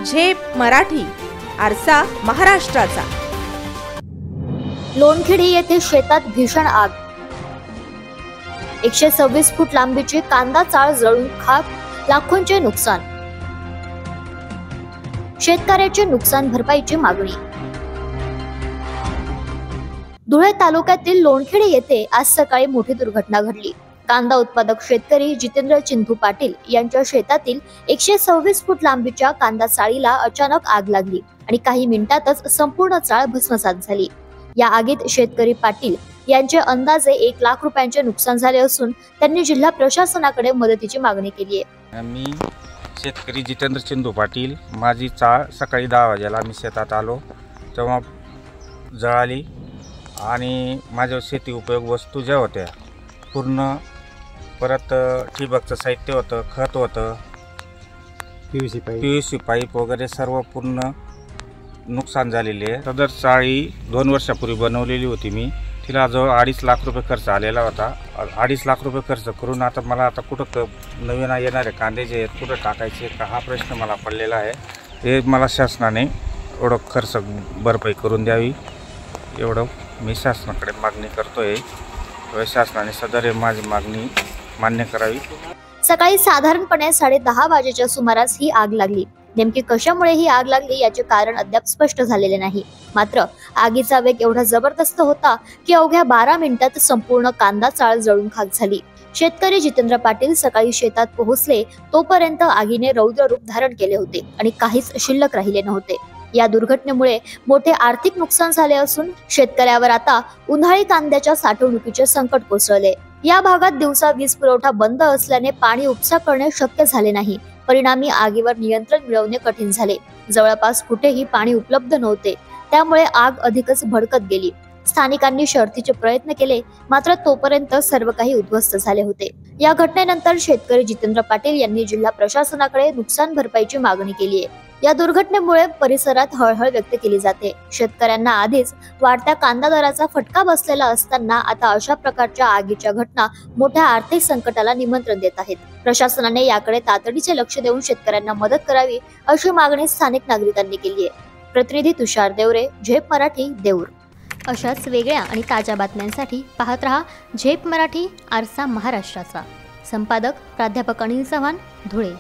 झेप मराठी, आरसा महाराष्ट्राचा। लोणखेडी येथे शेतात भीषण आग। 126 फूट लांबीची कांदा चाळ जळून खाक, लाखोंचे नुकसान। शेतकऱ्याची नुकसान भरपाईची मागणी। धुळे तालुक्यातील लोणखेडी येथे आज सकाळी मोठी दुर्घटना घडली। कांदा उत्पादक शेतकरी जितेंद्र चिंधू पाटील यांच्या शेतातील 126 फूट लांबीच्या कांदा चाळीला अचानक आग लागली आणि काही मिनिटातच संपूर्ण चाळ भस्मसात झाली। या आगीत शेतकरी पाटील यांचे अंदाजे 1 लाख रुपयांचे नुकसान झाले असून त्यांनी जिल्हा प्रशासनाकडे मदतीची मागणी केली आहे। मी शेतकरी जितेंद्र चिंधू पाटील, माझी चाळ सकाळी 10 वाजेला मी शेतात आलो तेव्हा जळाली आणि माझ्या शेती उपयोग वस्तू ज्या होत्या पूर्ण, परत ठिबकचं साहित्य होतं, खत होतं, PVC पाईप वगैरे सर्व पूर्ण नुकसान झालेले आहे। सदर चाळी 2 वर्षापूर्वी बनवलेली होती मी, तिला जवळ 2.5 लाख रुपये खर्च आलेला होता। 2.5 लाख रुपये खर्च करून आता मला कुठं नवीन येणारे कांदे जे आहेत कुठं टाकायचे का हा प्रश्न मला पडलेला आहे। हे मला शासनाने एवढं खर्च भरपाई करून द्यावी एवढं मी शासनाकडे मागणी करतोय। शासनाने सदर माझी मागणी मान्य करावी। सकाळी साधारणपणे 10:30 वाजेच्या सुमारास ही आग लागली। नेमकी कशामुळे ही आग लागली याचे कारण अद्याप स्पष्ट झालेले नाही। मात्र आगीचा वेग एवढा जबरदस्त होता की अवघ्या 12 मिनिटात संपूर्ण कांदा चाळ जळून खाक झाली। शेतकरी जितेंद्र पाटील सकाळी शेतात पोहोचले तोपर्यंत आगीने रौद्र रूप धारण केले होते आणि काहीच शिल्लक राहिले नव्हते। या दुर्घटनेमुळे मोठे आर्थिक नुकसान झाले असून शेतकऱ्यावर आता उन्हाळी कांद्याच्या साठवणुकीचे संकट कोसळले। या भागात दिवसा वीज पुरवठा बंद असल्याने पाणी उपसा करणे शक्य झाले नाही। परिणामी आगीवर नियंत्रण मिळवणे कठीण झाले। जवळपास कुठेही पाणी उपलब्ध नव्हते, त्यामुळे आग अधिकच भडकत गेली। स्थानिकांनी शर्थीचे प्रयत्न केले, मात्र तोपर्यंत सर्व काही उद्ध्वस्त झाले होते। या घटनेनंतर शेतकरी जितेंद्र पाटील यांनी जिल्हा प्रशासनाकडे नुकसान भरपाईची मागणी केली आहे। या दुर्घटनेमुळे परिसरात हळहळ व्यक्त केली जाते। शेतकऱ्यांना आधीच वाढत्या कांदा दराचा फटका बसलेला असताना आता अशा प्रकारच्या आगीच्या घटना मोठ्या आर्थिक संकटाला निमंत्रण देत आहेत। प्रशासनाने याकडे तातडीचे लक्ष देऊन शेतकऱ्यांना मदत करावी अशी मागणी स्थानिक नागरिकांनी केली आहे। प्रतिनिधी तुषार देवरे, झेप मराठी, देऊर। अशाच वेगळ्या आणि ताज्या बातम्यांसाठी पाहत रहा झेप मराठी, आरसा महाराष्ट्राचा। संपादक प्राध्यापक अनिल चव्हाण, धुळे।